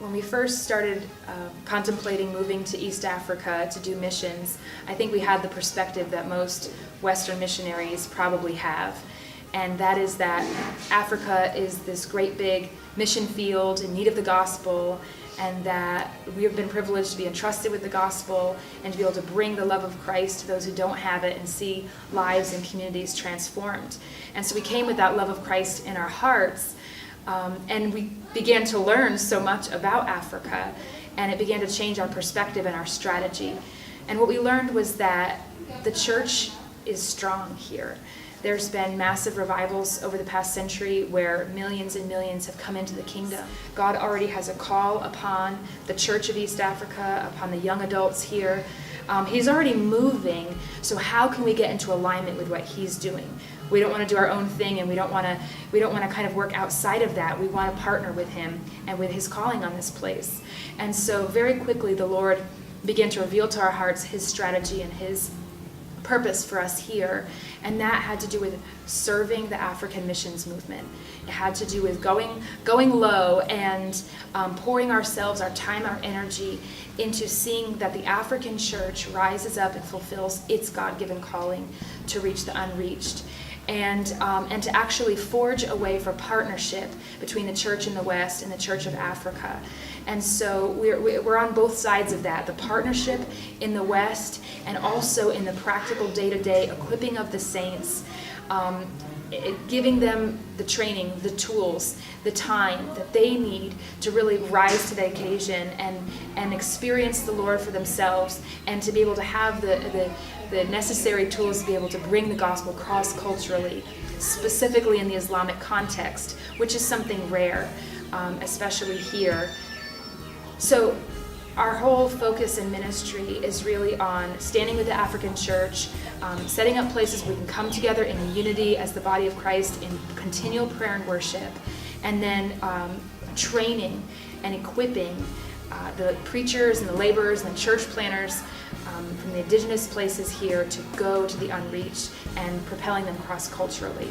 When we first started contemplating moving to East Africa to do missions, I think we had the perspective that most Western missionaries probably have, and that is that Africa is this great big mission field in need of the gospel, and that we have been privileged to be entrusted with the gospel and to be able to bring the love of Christ to those who don't have it and see lives and communities transformed. And so we came with that love of Christ in our hearts, and we began to learn so much about Africa, and it began to change our perspective and our strategy. And what we learned was that the church is strong here. There's been massive revivals over the past century where millions and millions have come into the kingdom. God already has a call upon the Church of East Africa, upon the young adults here. He's already moving, so how can we get into alignment with what He's doing? We don't want to do our own thing, and we don't want to kind of work outside of that. We want to partner with Him and with His calling on this place. And so very quickly the Lord began to reveal to our hearts His strategy and His purpose for us here, and that had to do with serving the African missions movement. It had to do with going low and pouring ourselves, our time, our energy into seeing that the African church rises up and fulfills its God-given calling to reach the unreached, and to actually forge a way for partnership between the church in the West and the Church of Africa. And so we're on both sides of that, the partnership in the West and also in the practical day-to-day equipping of the saints, giving them the training, the tools, the time that they need to really rise to the occasion and experience the Lord for themselves, and to be able to have the necessary tools to be able to bring the gospel cross-culturally, specifically in the Islamic context, which is something rare, especially here. So our whole focus in ministry is really on standing with the African church, setting up places we can come together in unity as the body of Christ in continual prayer and worship, and then training and equipping the preachers and the laborers and the church planners from the indigenous places here to go to the unreached and propelling them cross-culturally.